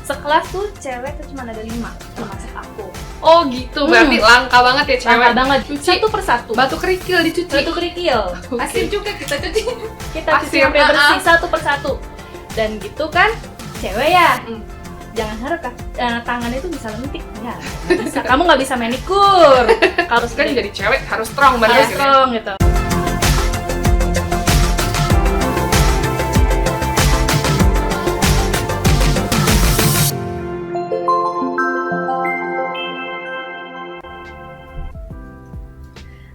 sekelas tuh cewek tuh cuma ada 5 termasuk aku. Oh gitu, berarti langka banget ya cewek. Langka banget, Cuci satu persatu. batu kerikil dicuci. Batu kerikil. Oke. Pasir juga kita cuci. Kita cuci Pasir, sampai bersih satu persatu. Dan gitu kan, cewek ya. Jangan harap tangannya itu bisa lentik, nggak bisa. Kamu nggak bisa manikur. Harus kan jadi cewek harus strong banget harus gitu. strong gitu.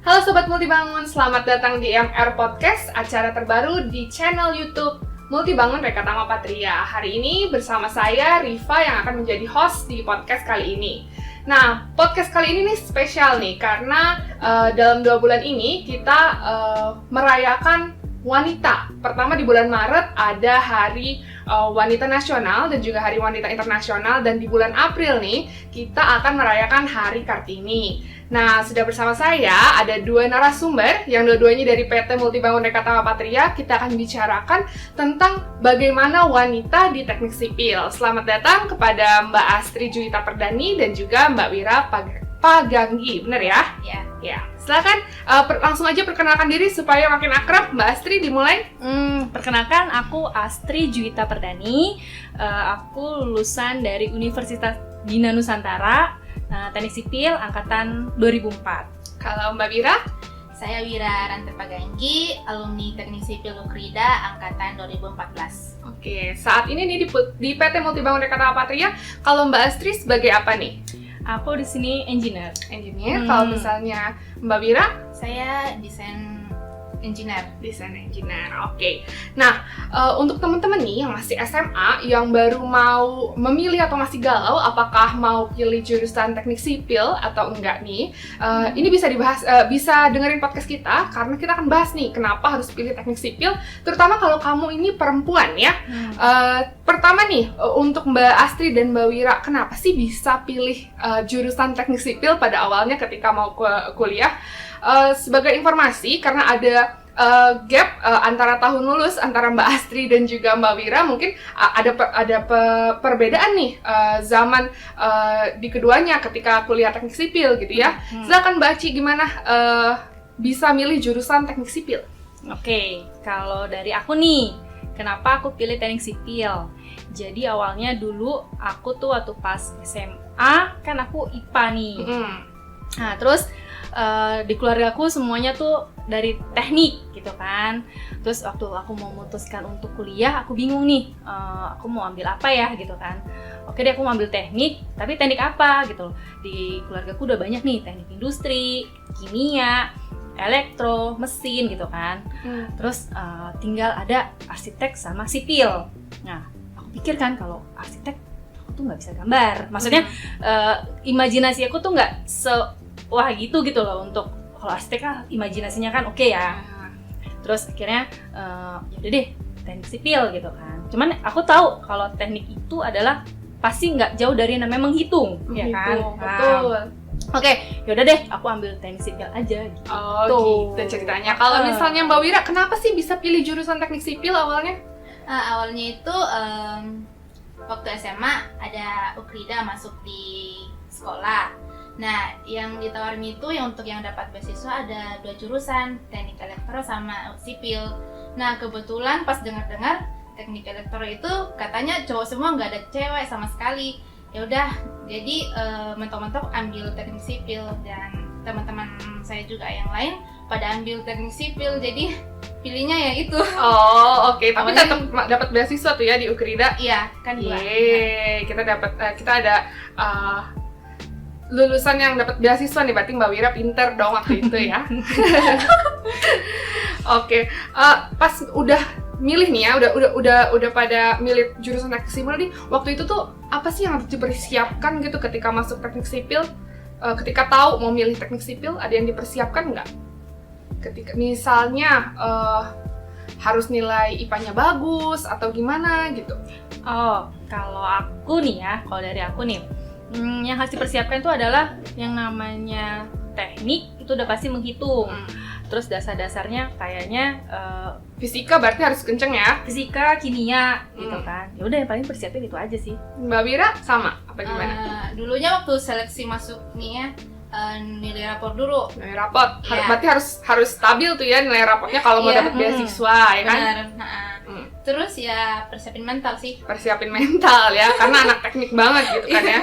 Halo Sobat Multibangun, selamat datang di MR Podcast, acara terbaru di channel YouTube Multibangun Reka Tama Patria. Hari ini bersama saya, Riva, yang akan menjadi host di podcast kali ini. Nah, podcast kali ini nih spesial nih, karena dalam 2 bulan ini kita merayakan wanita. Pertama di bulan Maret ada Hari Wanita Nasional dan juga Hari Wanita Internasional, dan di bulan April nih kita akan merayakan Hari Kartini. Nah, sudah bersama saya ada 2 narasumber yang dua-duanya dari PT Multibangun Reka Tama Patria. Kita akan bicarakan tentang bagaimana wanita di teknik sipil. Selamat datang kepada Mbak Astri Juwita Perdani dan juga Mbak Wira Paganggi, bener ya? Ya. Ya, silakan langsung aja perkenalkan diri supaya makin akrab. Mbak Astri dimulai. Perkenalkan, aku Astri Juwita Perdani. Aku lulusan dari Universitas Dina Nusantara, Teknik Sipil angkatan 2004. Kalau Mbak Wira? Saya Wira Rantai Paganggi, alumni Teknik Sipil Ukrida angkatan 2014. Oke, saat ini nih di PT Multibangun Reka Tama Patria, kalau Mbak Astri sebagai apa nih? Aku di sini engineer. Engineer. Kalau misalnya Mbak Wira? Saya desain engineer. Desain engineer, oke. Nah, untuk teman-teman nih yang masih SMA, yang baru mau memilih atau masih galau apakah mau pilih jurusan teknik sipil atau enggak nih, ini bisa dibahas, bisa dengerin podcast kita, karena kita akan bahas nih kenapa harus pilih teknik sipil, terutama kalau kamu ini perempuan ya. Pertama nih, untuk Mbak Astri dan Mbak Wira, kenapa sih bisa pilih jurusan teknik sipil pada awalnya ketika mau kuliah? Sebagai informasi, karena ada gap antara tahun lulus antara Mbak Astri dan juga Mbak Wira, mungkin ada perbedaan nih zaman di keduanya ketika kuliah teknik sipil gitu ya. Silakan Mbak Aci, gimana bisa milih jurusan teknik sipil? Oke, kalau dari aku nih, kenapa aku pilih teknik sipil? Jadi awalnya dulu aku tuh waktu pas SMA kan aku IPA nih. Nah terus di keluarga aku semuanya tuh dari teknik gitu kan. Terus waktu aku mau memutuskan untuk kuliah, aku bingung nih, aku mau ambil apa ya gitu kan. Oke deh, aku mau ambil teknik, tapi teknik apa gitu. Di keluarga aku udah banyak nih, teknik industri, kimia, elektro, mesin gitu kan. Terus tinggal ada arsitek sama sipil. Nah, aku pikir kan kalau arsitek aku tuh nggak bisa gambar. Maksudnya imajinasi aku tuh nggak wah gitu loh, untuk kalau arsitek kan imajinasinya kan oke ya. Terus akhirnya yaudah deh teknik sipil gitu kan. Cuman aku tahu kalau teknik itu adalah pasti nggak jauh dari namanya menghitung, ya kan? Betul. Oke, yaudah deh aku ambil teknik sipil aja gitu. Oh gitu ceritanya. Kalau misalnya Mbak Wira, kenapa sih bisa pilih jurusan teknik sipil awalnya? Awalnya itu waktu SMA ada Ukrida masuk di sekolah. Nah, yang ditawarin itu yang untuk yang dapat beasiswa ada 2 jurusan, teknik elektro sama sipil. Nah, kebetulan pas dengar-dengar teknik elektro itu katanya cowok semua, nggak ada cewek sama sekali. Ya udah, jadi mentok-mentok ambil teknik sipil, dan teman-teman saya juga yang lain pada ambil teknik sipil. Jadi pilihnya ya itu. Oh, oke. Tapi tetap dapat beasiswa tuh ya di Ukrida. Iya, kan 2. Kita ada lulusan yang dapat beasiswa nih, berarti Mbak Wira pinter dong waktu itu ya. Oke, pas udah milih nih ya, udah pada milih jurusan teknik sipil nih, waktu itu tuh apa sih yang harus dipersiapkan gitu ketika masuk teknik sipil? Ketika tahu mau milih teknik sipil, ada yang dipersiapkan nggak? Ketika misalnya harus nilai IPA-nya bagus atau gimana gitu? Oh, kalau aku nih ya, kalau dari aku nih, yang harus dipersiapkan itu adalah yang namanya teknik itu udah pasti menghitung. terus dasar-dasarnya kayaknya Fisika berarti harus kenceng ya? fisika, kimia gitu kan. Ya udah yang paling persiapin itu aja sih. Mbak Wira sama apa gimana? Dulunya waktu seleksi masuk nih ya, nilai rapor dulu. Nilai rapot, Iya. berarti harus stabil tuh ya nilai rapotnya kalau mau Iya. dapat beasiswa ya kan? Benar. Terus ya persiapin mental sih. Persiapin mental ya, karena anak teknik banget gitu kan ya.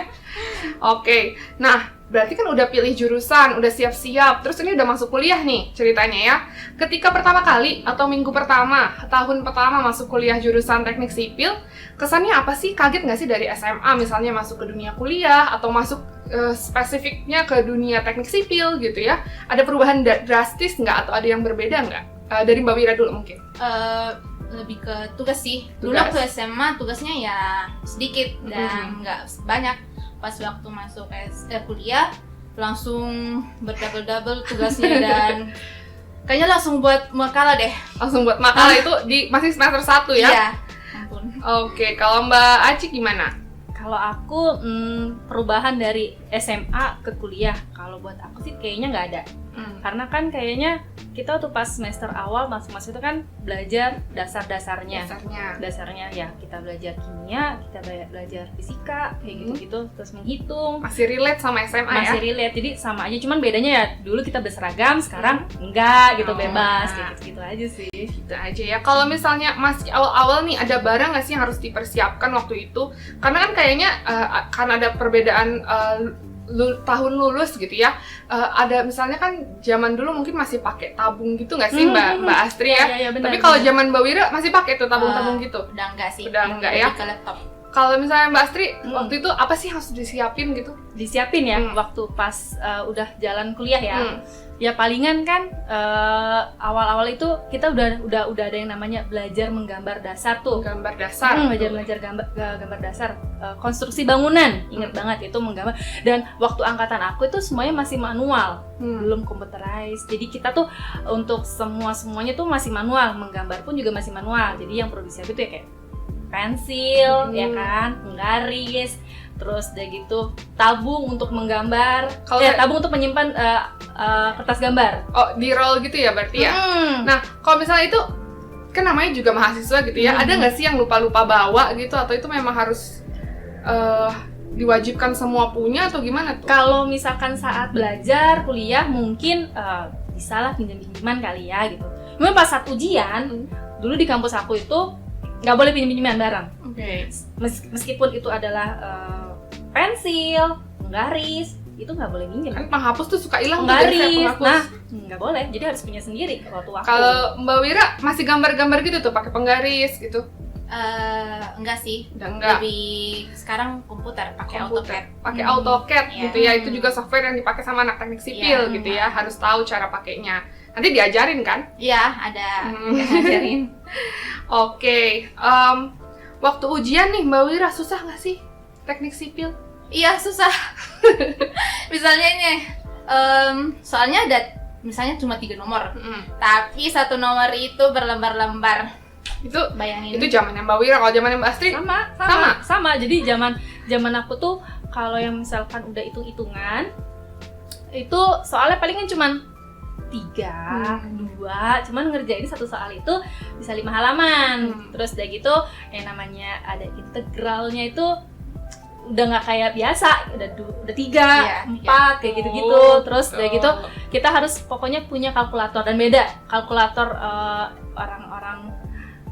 Oke, nah berarti kan udah pilih jurusan, udah siap-siap, terus ini udah masuk kuliah nih ceritanya ya. Ketika pertama kali atau minggu pertama, tahun pertama masuk kuliah jurusan teknik sipil, kesannya apa sih? Kaget nggak sih dari SMA misalnya masuk ke dunia kuliah atau masuk spesifiknya ke dunia teknik sipil gitu ya? Ada perubahan drastis nggak atau ada yang berbeda nggak? Dari Mbak Wira dulu mungkin. Lebih ke tugas sih. Dulu Tugas. waktu SMA tugasnya ya sedikit dan nggak banyak. Pas waktu masuk kuliah langsung berdouble-double tugasnya dan kayaknya langsung buat makalah deh. Langsung buat makalah itu masih semester 1 ya? Iya. Ampun. Oke, kalau Mbak Aci gimana? Kalau aku perubahan dari SMA ke kuliah, kalau buat aku sih kayaknya nggak ada. Karena kan kayaknya kita tuh pas semester awal masuk-masuk itu kan belajar dasar-dasarnya. Dasarnya ya kita belajar kimia, kita belajar fisika, kayak gitu-gitu, terus menghitung. Masih relate sama SMA ya? Masih relate, jadi sama aja, cuman bedanya ya dulu kita berseragam, sekarang enggak gitu, bebas, kayak gitu aja sih. Gitu aja ya. Kalau misalnya masih awal-awal nih, ada barang nggak sih yang harus dipersiapkan waktu itu? Karena kan kayaknya kan ada perbedaan tahun lulus gitu ya. Ada misalnya kan zaman dulu mungkin masih pakai tabung gitu nggak sih Mbak Astri ya? Iya, benar, tapi kalau zaman Mbak Wira masih pakai tuh tabung-tabung gitu? Udah enggak sih. Udah enggak ya? Lebih ke laptop. Kalau misalnya Mbak Astri, waktu itu apa sih harus disiapin gitu? Disiapin ya waktu pas udah jalan kuliah ya. Ya palingan kan awal-awal itu kita udah ada yang namanya belajar menggambar dasar tuh. Gambar dasar. Belajar gambar dasar konstruksi bangunan. Ingat banget itu menggambar. Dan waktu angkatan aku itu semuanya masih manual, belum computerized. Jadi kita tuh untuk semuanya tuh masih manual, menggambar pun juga masih manual. Jadi yang perlu disiapin tuh ya kayak pensil, ya kan, penggaris, terus udah gitu tabung untuk menggambar, tabung untuk menyimpan kertas gambar. Oh, di roll gitu ya berarti ya? Nah, kalau misalnya itu, kan namanya juga mahasiswa gitu ya, ada nggak sih yang lupa-lupa bawa gitu, atau itu memang harus diwajibkan semua punya atau gimana tuh? Kalau misalkan saat belajar, kuliah mungkin bisa lah pinjam-pinjaman kali ya gitu. Memang pas saat ujian, dulu di kampus aku itu nggak boleh pinjam-pinjaman barang. Meskipun itu adalah pensil, penggaris, itu nggak boleh minjem. Kan penghapus tuh suka hilang tuh dari penghapus. Nah, nggak boleh. Jadi harus punya sendiri waktu waktu. Kalau Mbak Wira masih gambar-gambar gitu tuh pakai penggaris gitu? Enggak sih. Udah enggak. Lebih sekarang komputer pakai AutoCAD. Pakai AutoCAD gitu ya. Itu Hmm. juga software yang dipakai sama anak teknik sipil gitu ya. Harus tahu cara pakainya. Nanti diajarin kan? Iya, ada ngajarin. Oke. Waktu ujian nih Mbak Wira susah nggak sih teknik sipil? Iya, susah. Misalnya ini, soalnya ada misalnya cuma 3 nomor, tapi satu nomor itu berlembar-lembar. Itu Bayangin. itu zamannya Mbak Wira. Kalau zamannya Mbak Astri sama. Jadi zaman aku tuh kalau yang misalkan udah hitung-hitungan itu soalnya palingan cuman 3, 2, cuman ngerjain satu soal itu bisa 5 halaman. Terus udah gitu yang namanya ada integralnya itu udah nggak kayak biasa, udah 3, 4 kayak gitu-gitu. Terus udah gitu kita harus pokoknya punya kalkulator, dan beda kalkulator orang-orang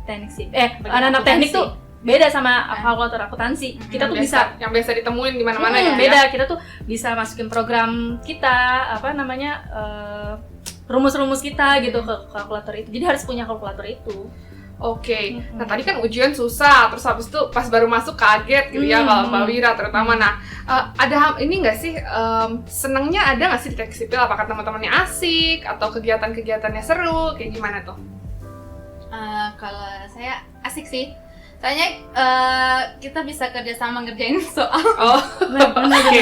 teknik sih. Anak-anak teknik tuh beda sama kalkulator akuntansi. Kita tuh bisa yang biasa ditemuin di mana-mana gitu beda. ya. Kita tuh bisa masukin program kita rumus-rumus kita gitu ke kalkulator itu. Jadi harus punya kalkulator itu. Oke. Nah, tadi kan ujian susah, terus habis itu pas baru masuk kaget gitu ya kalau Mbak Wira terutama. Nah, ada ini nggak sih senangnya ada nggak sih di teknik sipil? Apakah teman-temannya asik atau kegiatan-kegiatannya seru? Kayak gimana tuh? Kalau saya asik sih. Soalnya kita bisa kerjasama ngerjain soal. Oh, oke.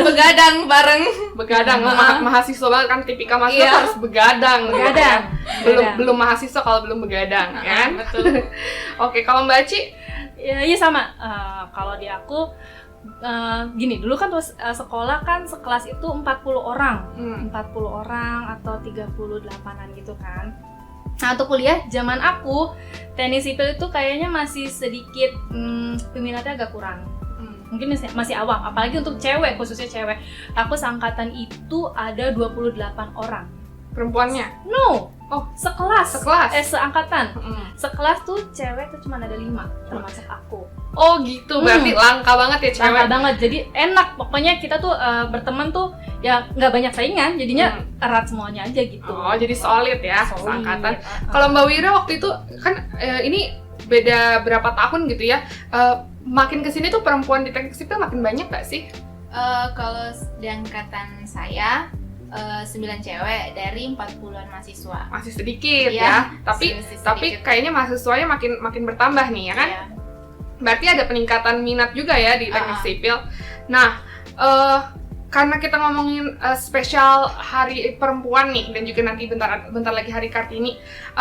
Begadang bareng. Begadang, mahasiswa banget kan, tipikal mahasiswa harus begadang. Gitu kan? Belum mahasiswa kalau belum begadang, kan? Betul. Oke, kalau Mbak Aci Ya, iya sama. Kalau di aku gini, dulu kan sekolah kan sekelas itu 40 orang. 40 orang atau 38-an gitu kan. Nah, untuk kuliah zaman aku, teknik sipil itu kayaknya masih sedikit peminatnya agak kurang. Mungkin masih awam, apalagi untuk cewek, khususnya cewek. Aku seangkatan itu ada 28 orang. Perempuannya? No. Oh, sekelas. Seangkatan. Sekelas tuh cewek tuh cuma ada 5, termasuk aku. Oh gitu, berarti langka banget ya cewek. Langka banget, jadi enak. Pokoknya kita tuh berteman tuh ya nggak banyak saingan, jadinya erat semuanya aja gitu. Oh, jadi solid ya, seangkatan. Kalau Mbak Wira waktu itu kan ini beda berapa tahun gitu ya. Makin kesini tuh perempuan di teknik sipil makin banyak nggak sih? Kalau di angkatan saya 9 cewek dari 40-an mahasiswa. Masih sedikit ya. Tapi kayaknya mahasiswanya makin bertambah nih ya kan? Iya. Berarti ada peningkatan minat juga ya di teknik sipil. Nah, karena kita ngomongin spesial Hari Perempuan nih, dan juga nanti bentar lagi Hari Kartini,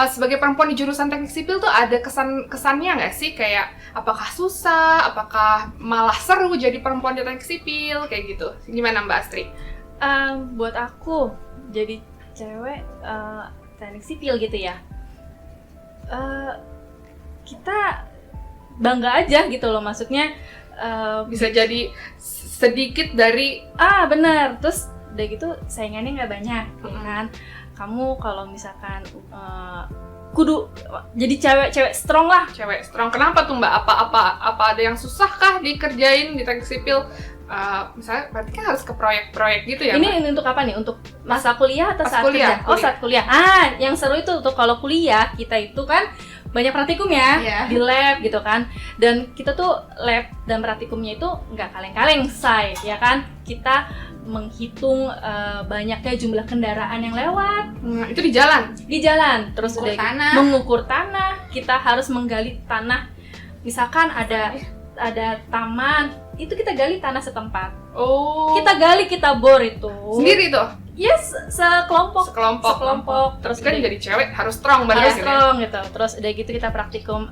sebagai perempuan di jurusan teknik sipil tuh ada kesannya nggak sih? Kayak apakah susah, apakah malah seru jadi perempuan di teknik sipil, kayak gitu. Gimana Mbak Astri? Buat aku jadi cewek teknik sipil gitu ya, kita bangga aja gitu loh, maksudnya bisa jadi sedikit dari benar. Terus udah gitu saingannya nggak banyak, ya kan? Kamu kalau misalkan kudu jadi cewek strong lah. Cewek strong. Kenapa tuh Mbak? Apa ada yang susah kah dikerjain di teknik sipil? Misalnya berarti kan harus ke proyek-proyek gitu ya? Ini untuk apa nih? Untuk masa kuliah atau saat kuliah, kerja? Oh, saat kuliah. Yang seru itu tuh kalau kuliah kita itu kan banyak praktikum ya, di lab gitu kan. Dan kita tuh lab dan praktikumnya itu nggak kaleng-kaleng selesai, ya kan? Kita menghitung banyaknya jumlah kendaraan yang lewat. Itu di jalan? Di jalan. Terus mengukur tanah. Kita harus menggali tanah. Misalkan ada taman, itu kita gali tanah setempat. Oh. Kita gali, kita bor itu. Sendiri tuh? Yes, sekelompok. Terus kan jadi cewek harus strong banget. Harus strong gitu. Terus udah gitu kita praktikum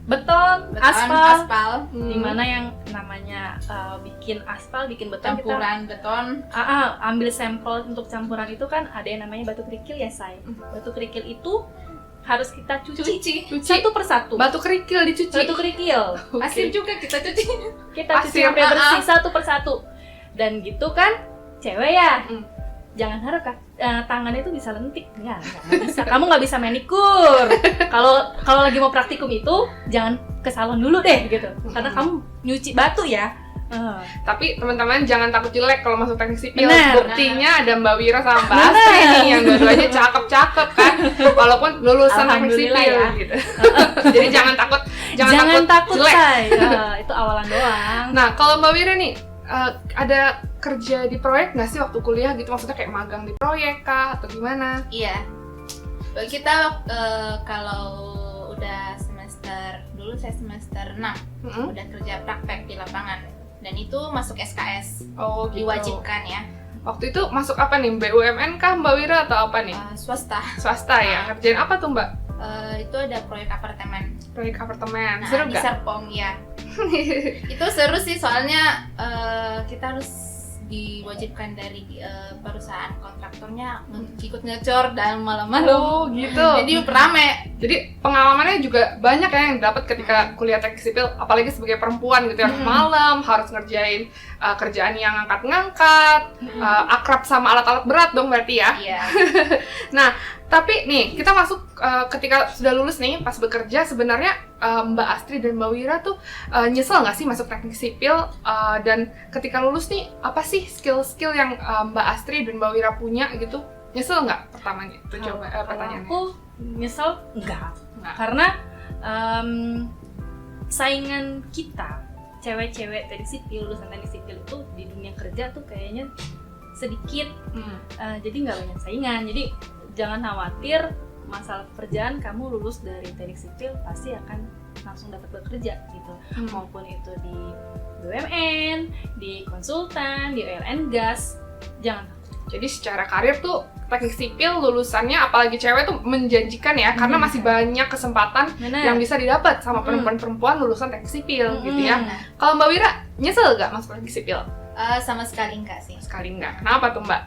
beton, aspal. Dimana yang namanya bikin aspal, bikin beton, campuran beton. Ambil sampel untuk campuran itu kan ada yang namanya batu kerikil ya, Say. Batu kerikil itu harus kita cuci satu persatu. Batu kerikil dicuci. Batu kerikil. Pasir juga kita cuci. Kita cuci sampai bersih satu persatu. Dan gitu kan, cewek ya. Jangan harap tangannya itu bisa lentik. Nggak bisa. Kamu nggak bisa manikur. Kalau lagi mau praktikum itu jangan ke salon dulu deh gitu. Karena kamu nyuci batu ya. Tapi teman-teman jangan takut jelek kalau masuk teknik sipil. Bener. Buktinya ada Mbak Wira sama Mbak Astri nih yang dua-duanya cakep-cakep kan, walaupun lulusan teknik sipil ya. Gitu. Jadi jangan takut jelek. Itu awalan doang. Nah, kalau Mbak Wira nih ada kerja di proyek nggak sih waktu kuliah gitu? Maksudnya kayak magang di proyek kah atau gimana? Iya. Kita kalau udah dulu saya semester 6 udah kerja praktek di lapangan. Dan itu masuk SKS. Oh, gitu. Diwajibkan ya. Waktu itu masuk apa nih? BUMN kah Mbak Wira atau apa nih? Swasta ya. Ngerjain apa tuh Mbak? Itu ada proyek apartemen. Seru di nggak? Serpong ya. Itu seru sih soalnya kita harus diwajibkan dari perusahaan kontraktornya ikut ngecor dan malam-malam. Oh gitu. Jadi rame. Jadi pengalamannya juga banyak ya yang dapat ketika kuliah teknik sipil, apalagi sebagai perempuan gitu ya. Malam harus ngerjain kerjaan yang ngangkat-ngangkat, akrab sama alat-alat berat dong berarti ya. Iya. Nah, tapi nih kita masuk ketika sudah lulus nih, pas bekerja sebenarnya Mbak Astri dan Mbak Wira tuh nyesel nggak sih masuk teknik sipil, dan ketika lulus nih apa sih skill-skill yang Mbak Astri dan Mbak Wira punya gitu? Nyesel nggak pertamanya? Itu coba pertanyaannya. Aku nyesel enggak. Karena saingan kita cewek-cewek teknik sipil, lulusan teknik sipil itu di dunia kerja tuh kayaknya sedikit, jadi nggak banyak saingan. Jadi jangan khawatir masalah pekerjaan, kamu lulus dari teknik sipil pasti akan langsung dapat bekerja gitu. Maupun itu di BUMN, di konsultan, di oil and gas, jangan. Jadi secara karir tuh teknik sipil lulusannya apalagi cewek tuh menjanjikan ya, karena masih banyak kesempatan yang bisa didapat sama perempuan-perempuan lulusan teknik sipil gitu ya. Kalau Mbak Wira nyesel gak masuk teknik sipil? Sama sekali enggak sih. Sekali enggak. Kenapa tuh Mbak?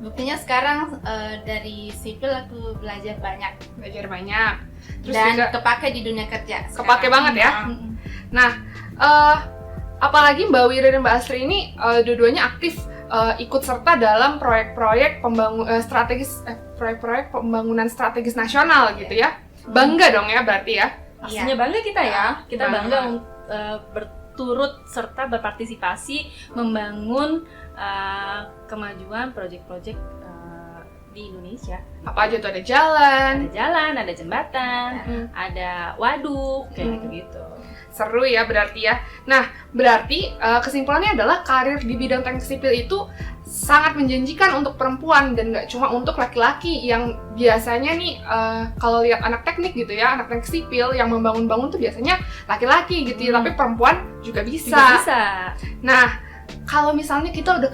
Buktinya sekarang dari sipil aku belajar banyak. Terus dan juga kepake di dunia kerja. Kepake banget ya. Nah, apalagi Mbak Wira dan Mbak Astri ini dua-duanya aktif ikut serta dalam proyek-proyek proyek-proyek pembangunan strategis nasional gitu ya. Bangga dong ya berarti ya. Pastinya bangga kita ya. Kita bangga turut serta berpartisipasi membangun kemajuan proyek-proyek di Indonesia. Apa aja tuh, ada jalan, ada jembatan, ada waduk, kayak gitu-gitu. Seru ya berarti ya. Nah, berarti kesimpulannya adalah karir di bidang teknik sipil itu sangat menjanjikan untuk perempuan dan nggak cuma untuk laki-laki yang biasanya nih kalau lihat anak teknik gitu ya, anak teknik sipil yang membangun-bangun tuh biasanya laki-laki gitu ya, tapi perempuan juga bisa. Nah, kalau misalnya kita udah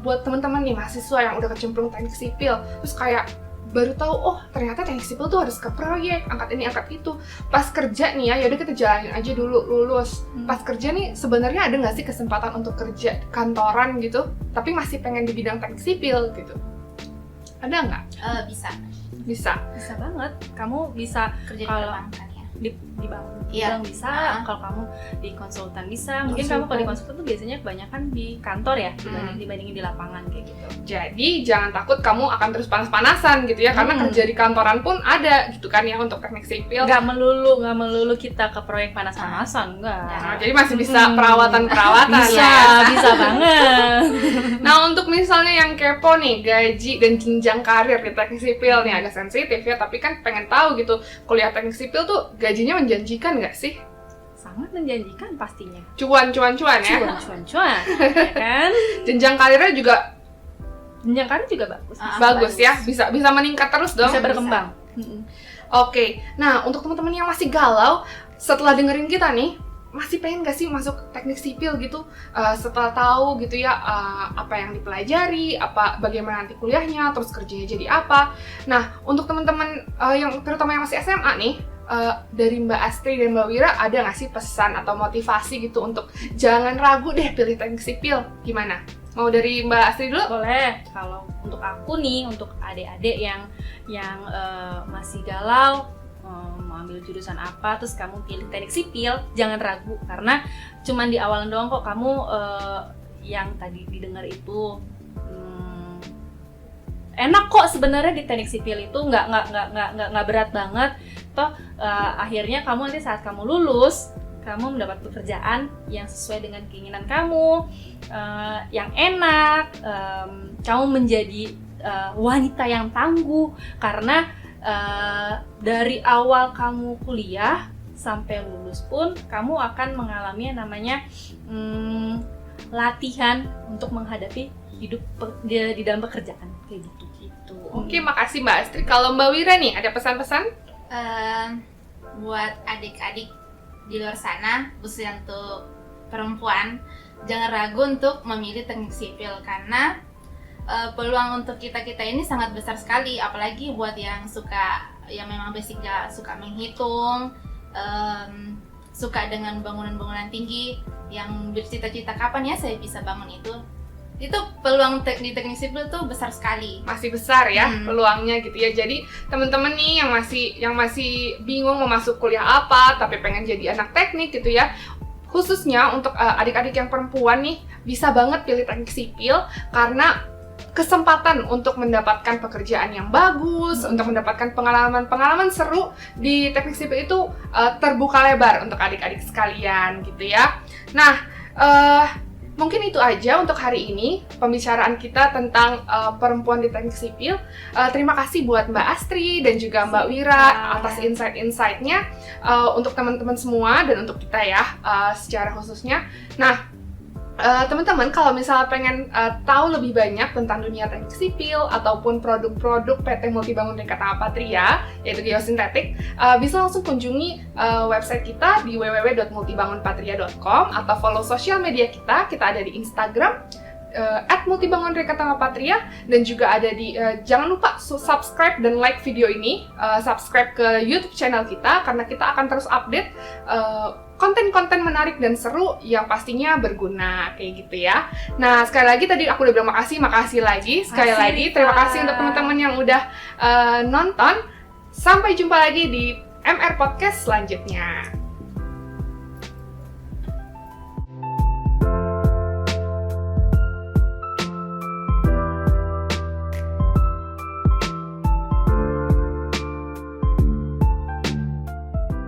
buat teman-teman nih mahasiswa yang udah kecemplung teknik sipil, terus kayak baru tahu, oh ternyata teknik sipil tuh harus ke proyek, angkat ini angkat itu. Pas kerja nih ya, yaudah kita jalanin aja dulu lulus. Pas kerja nih sebenarnya ada nggak sih kesempatan untuk kerja kantoran gitu, tapi masih pengen di bidang teknik sipil gitu? Ada nggak? Bisa banget. Kamu bisa kerja kalau di perbankan ya. di bank bisa, kalau kamu di konsultan bisa. Mungkin kamu kalau di konsultan tuh biasanya kebanyakan di kantor ya, dibandingin di lapangan kayak gitu. Jadi jangan takut kamu akan terus panas-panasan gitu ya, karena kerja di kantoran pun ada gitu kan ya untuk teknik sipil. Nggak melulu kita ke proyek panas-panasan, enggak. Nah, jadi masih bisa perawatan-perawatan bisa banget. Nah, untuk misalnya yang kepo nih, gaji dan jenjang karir di teknik sipil nih agak sensitif ya, tapi kan pengen tahu gitu, kuliah teknik sipil tuh gajinya menjanjikan nggak sih? Sangat menjanjikan pastinya. Cuan ya? Cuan, ya kan? Jenjang karirnya juga bagus. Bagus ya, bisa meningkat terus dong. Bisa berkembang. Oke, nah untuk teman-teman yang masih galau setelah dengerin kita nih, masih pengen gak sih masuk teknik sipil gitu? Setelah tahu gitu ya apa yang dipelajari, bagaimana nanti kuliahnya, terus kerjanya jadi apa. Nah, untuk teman-teman yang terutama yang masih SMA nih, dari Mbak Astri dan Mbak Wira ada nggak sih pesan atau motivasi gitu untuk jangan ragu deh pilih teknik sipil? Gimana? Mau dari Mbak Astri dulu? Boleh. Kalau untuk aku nih, untuk adik-adik yang masih galau mau ambil jurusan apa, terus kamu pilih teknik sipil, jangan ragu, karena cuman di awalan doang kok kamu yang tadi didengar itu enak kok sebenarnya di teknik sipil itu nggak berat banget. Toh akhirnya kamu nanti saat kamu lulus, kamu mendapat pekerjaan yang sesuai dengan keinginan kamu, yang enak, kamu menjadi wanita yang tangguh, karena dari awal kamu kuliah sampai lulus pun kamu akan mengalami yang namanya latihan untuk menghadapi hidup di dalam pekerjaan kayak gitu. Oke, makasih Mbak Astri. Kalau Mbak Wira nih ada pesan-pesan? Buat adik-adik di luar sana, khususnya untuk perempuan, jangan ragu untuk memilih teknik sipil, karena peluang untuk kita ini sangat besar sekali, apalagi buat yang memang basicnya suka menghitung, suka dengan bangunan-bangunan tinggi, yang bercita-cita kapan ya saya bisa bangun itu peluang di teknik sipil tuh besar sekali. Masih besar ya peluangnya gitu ya. Jadi teman-teman nih yang masih bingung mau masuk kuliah apa tapi pengen jadi anak teknik gitu ya, khususnya untuk adik-adik yang perempuan nih, bisa banget pilih teknik sipil karena kesempatan untuk mendapatkan pekerjaan yang bagus, untuk mendapatkan pengalaman seru di teknik sipil itu terbuka lebar untuk adik-adik sekalian gitu ya. Nah, mungkin itu aja untuk hari ini pembicaraan kita tentang perempuan di teknik sipil. Terima kasih buat Mbak Astri dan juga Mbak Wira atas insight-insightnya untuk teman-teman semua dan untuk kita ya secara khususnya. Nah, teman-teman kalau misalnya pengen tahu lebih banyak tentang dunia teknik sipil ataupun produk-produk PT Multibangun Rekatama Patria, yaitu geosintetik, bisa langsung kunjungi website kita di www.multibangunpatria.com atau follow sosial media kita. Kita ada di Instagram, @multibangunrekatama_patria, dan juga ada di jangan lupa subscribe dan like video ini, subscribe ke YouTube channel kita karena kita akan terus update konten-konten menarik dan seru yang pastinya berguna kayak gitu ya. Nah, sekali lagi tadi aku udah bilang makasih lagi sekali lagi. Terima kasih untuk teman-teman yang udah nonton. Sampai jumpa lagi di MR Podcast selanjutnya.